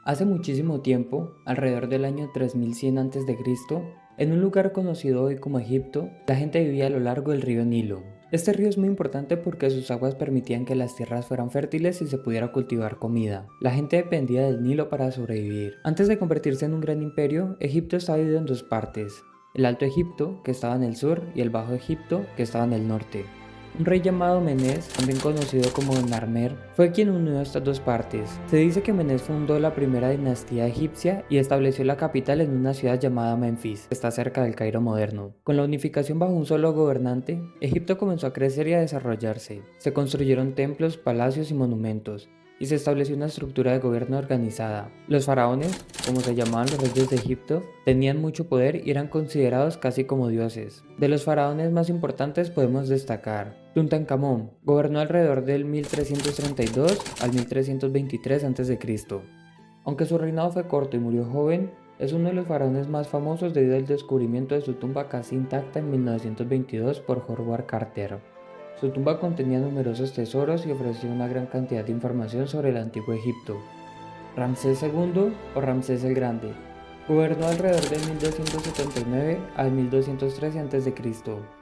Hace muchísimo tiempo, alrededor del año 3100 a.C., en un lugar conocido hoy como Egipto, la gente vivía a lo largo del río Nilo. Este río es muy importante porque sus aguas permitían que las tierras fueran fértiles y se pudiera cultivar comida. La gente dependía del Nilo para sobrevivir. Antes de convertirse en un gran imperio, Egipto estaba dividido en dos partes: el Alto Egipto, que estaba en el sur, y el Bajo Egipto, que estaba en el norte. Un rey llamado Menes, también conocido como Narmer, fue quien unió estas dos partes. Se dice que Menes fundó la primera dinastía egipcia y estableció la capital en una ciudad llamada Menfis, que está cerca del Cairo moderno. Con la unificación bajo un solo gobernante, Egipto comenzó a crecer y a desarrollarse. Se construyeron templos, palacios y monumentos, y se estableció una estructura de gobierno organizada. Los faraones, como se llamaban los reyes de Egipto, tenían mucho poder y eran considerados casi como dioses. De los faraones más importantes podemos destacar Tutankamón. Gobernó alrededor del 1332 al 1323 a.C. Aunque su reinado fue corto y murió joven, es uno de los faraones más famosos debido al descubrimiento de su tumba casi intacta en 1922 por Howard Carter. Su tumba contenía numerosos tesoros y ofrecía una gran cantidad de información sobre el antiguo Egipto. Ramsés II o Ramsés el Grande gobernó alrededor de 1279 al 1213 a.C.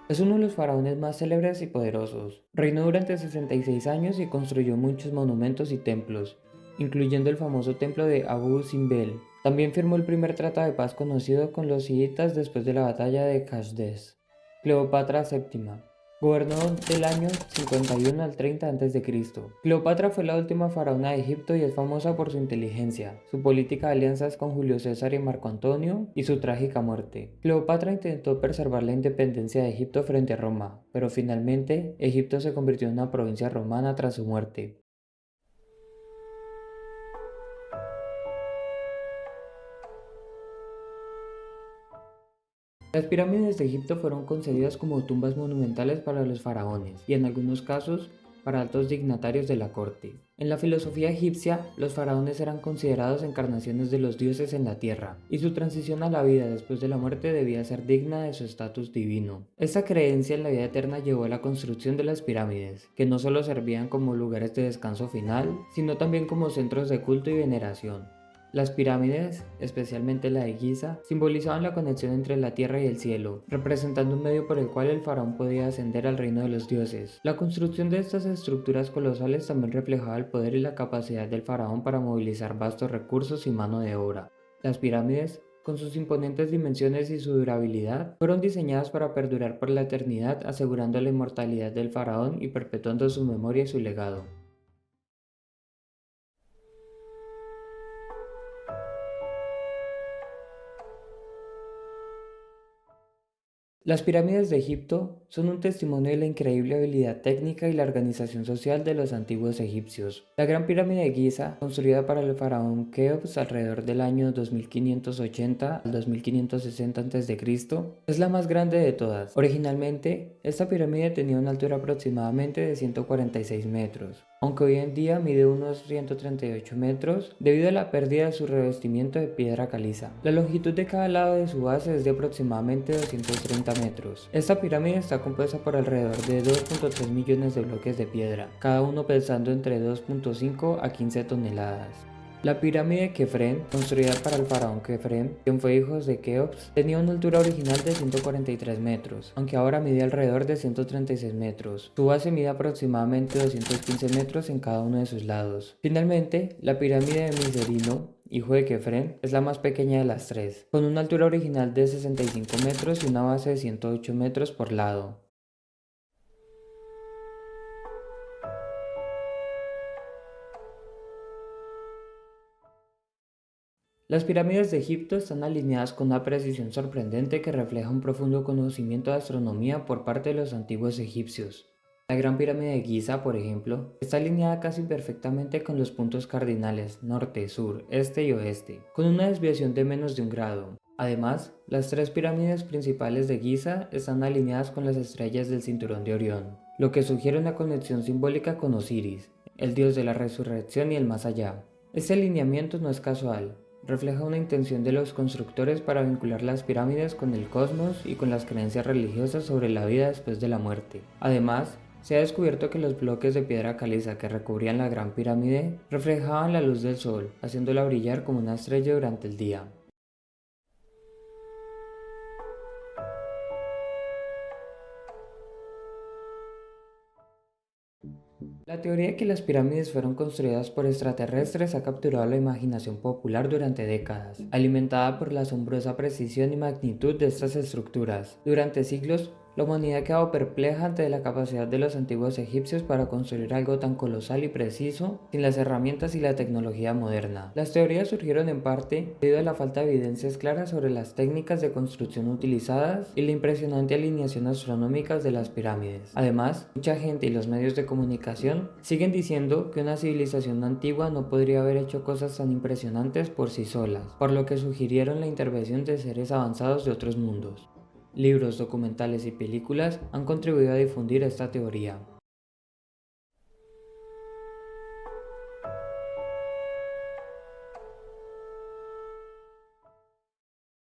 Es uno de los faraones más célebres y poderosos. Reinó durante 66 años y construyó muchos monumentos y templos, incluyendo el famoso templo de Abu Simbel. También firmó el primer tratado de paz conocido con los chiitas después de la batalla de Casdes. Cleopatra VII gobernó del año 51 al 30 a.C. Cleopatra fue la última faraona de Egipto y es famosa por su inteligencia, su política de alianzas con Julio César y Marco Antonio y su trágica muerte. Cleopatra intentó preservar la independencia de Egipto frente a Roma, pero finalmente Egipto se convirtió en una provincia romana tras su muerte. Las pirámides de Egipto fueron concebidas como tumbas monumentales para los faraones y en algunos casos para altos dignatarios de la corte. En la filosofía egipcia, los faraones eran considerados encarnaciones de los dioses en la tierra, y su transición a la vida después de la muerte debía ser digna de su estatus divino. Esta creencia en la vida eterna llevó a la construcción de las pirámides, que no solo servían como lugares de descanso final, sino también como centros de culto y veneración. Las pirámides, especialmente la de Giza, simbolizaban la conexión entre la tierra y el cielo, representando un medio por el cual el faraón podía ascender al reino de los dioses. La construcción de estas estructuras colosales también reflejaba el poder y la capacidad del faraón para movilizar vastos recursos y mano de obra. Las pirámides, con sus imponentes dimensiones y su durabilidad, fueron diseñadas para perdurar por la eternidad, asegurando la inmortalidad del faraón y perpetuando su memoria y su legado. Las pirámides de Egipto son un testimonio de la increíble habilidad técnica y la organización social de los antiguos egipcios. La Gran Pirámide de Giza, construida para el faraón Keops alrededor del año 2580 al 2560 a.C., es la más grande de todas. Originalmente, esta pirámide tenía una altura aproximadamente de 146 metros, aunque hoy en día mide unos 138 metros debido a la pérdida de su revestimiento de piedra caliza. La longitud de cada lado de su base es de aproximadamente 230 metros. Esta pirámide está compuesta por alrededor de 2.3 millones de bloques de piedra, cada uno pesando entre 2.5 a 15 toneladas. La pirámide de Kefren, construida para el faraón Kefren, quien fue hijo de Keops, tenía una altura original de 143 metros, aunque ahora mide alrededor de 136 metros. Su base mide aproximadamente 215 metros en cada uno de sus lados. Finalmente, la pirámide de Miserino, hijo de Kefren, es la más pequeña de las tres, con una altura original de 65 metros y una base de 108 metros por lado. Las pirámides de Egipto están alineadas con una precisión sorprendente que refleja un profundo conocimiento de astronomía por parte de los antiguos egipcios. La Gran Pirámide de Giza, por ejemplo, está alineada casi perfectamente con los puntos cardinales norte, sur, este y oeste, con una desviación de menos de un grado. Además, las tres pirámides principales de Giza están alineadas con las estrellas del cinturón de Orión, lo que sugiere una conexión simbólica con Osiris, el dios de la resurrección y el más allá. Este alineamiento no es casual. Refleja una intención de los constructores para vincular las pirámides con el cosmos y con las creencias religiosas sobre la vida después de la muerte. Además, Se ha descubierto que los bloques de piedra caliza que recubrían la Gran Pirámide reflejaban la luz del sol, haciéndola brillar como una estrella durante el día. La teoría de que las pirámides fueron construidas por extraterrestres ha capturado la imaginación popular durante décadas, alimentada por la asombrosa precisión y magnitud de estas estructuras. Durante siglos, la humanidad ha quedado perpleja ante la capacidad de los antiguos egipcios para construir algo tan colosal y preciso sin las herramientas y la tecnología moderna. Las teorías surgieron en parte debido a la falta de evidencias claras sobre las técnicas de construcción utilizadas y la impresionante alineación astronómica de las pirámides. Además, mucha gente y los medios de comunicación siguen diciendo que una civilización antigua no podría haber hecho cosas tan impresionantes por sí solas, por lo que sugirieron la intervención de seres avanzados de otros mundos. Libros, documentales y películas han contribuido a difundir esta teoría.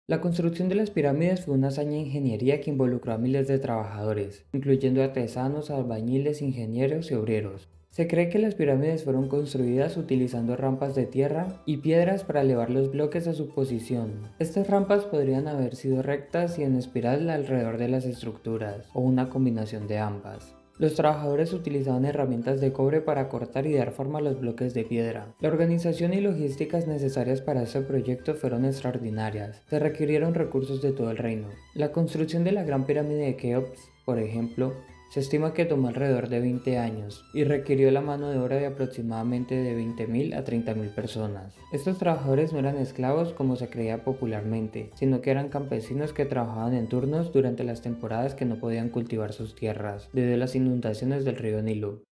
La construcción de las pirámides fue una hazaña de ingeniería que involucró a miles de trabajadores, incluyendo artesanos, albañiles, ingenieros y obreros. Se cree que las pirámides fueron construidas utilizando rampas de tierra y piedras para elevar los bloques a su posición. Estas rampas podrían haber sido rectas y en espiral alrededor de las estructuras, o una combinación de ambas. Los trabajadores utilizaban herramientas de cobre para cortar y dar forma a los bloques de piedra. La organización y logísticas necesarias para este proyecto fueron extraordinarias. Se requirieron recursos de todo el reino. La construcción de la Gran Pirámide de Keops, por ejemplo, se estima que tomó alrededor de 20 años y requirió la mano de obra de aproximadamente de 20.000 a 30.000 personas. Estos trabajadores no eran esclavos como se creía popularmente, sino que eran campesinos que trabajaban en turnos durante las temporadas que no podían cultivar sus tierras, debido a las inundaciones del río Nilo.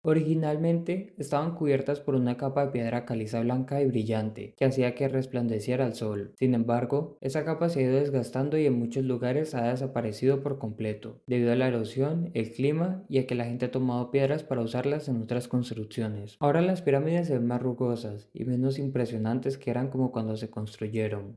Originalmente estaban cubiertas por una capa de piedra caliza blanca y brillante que hacía que resplandeciera al sol. Sin embargo, esa capa se ha ido desgastando y en muchos lugares ha desaparecido por completo, debido a la erosión, el clima y a que la gente ha tomado piedras para usarlas en otras construcciones. Ahora las pirámides se ven más rugosas y menos impresionantes que eran como cuando se construyeron.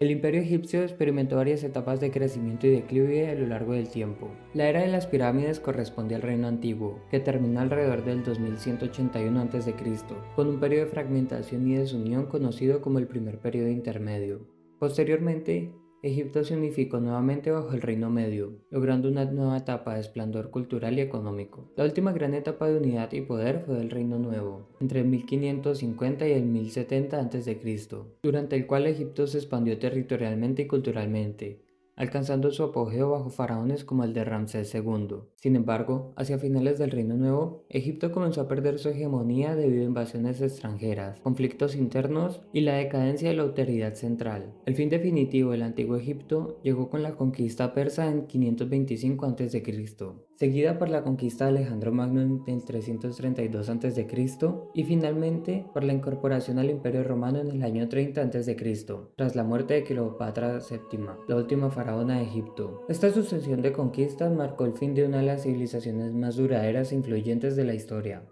El imperio egipcio experimentó varias etapas de crecimiento y declive a lo largo del tiempo. La era de las pirámides corresponde al reino antiguo, que terminó alrededor del 2181 a.C., con un periodo de fragmentación y desunión conocido como el primer periodo intermedio. Posteriormente, Egipto se unificó nuevamente bajo el Reino Medio, logrando una nueva etapa de esplendor cultural y económico. La última gran etapa de unidad y poder fue el Reino Nuevo, entre el 1550 y el 1070 a.C., durante el cual Egipto se expandió territorialmente y culturalmente, alcanzando su apogeo bajo faraones como el de Ramsés II. Sin embargo, hacia finales del Reino Nuevo, Egipto comenzó a perder su hegemonía debido a invasiones extranjeras, conflictos internos y la decadencia de la autoridad central. El fin definitivo del antiguo Egipto llegó con la conquista persa en 525 a.C., seguida por la conquista de Alejandro Magno en el 332 a.C. y finalmente por la incorporación al Imperio Romano en el año 30 a.C., tras la muerte de Cleopatra VII, la última faraona de Egipto. Esta sucesión de conquistas marcó el fin de una de las civilizaciones más duraderas e influyentes de la historia.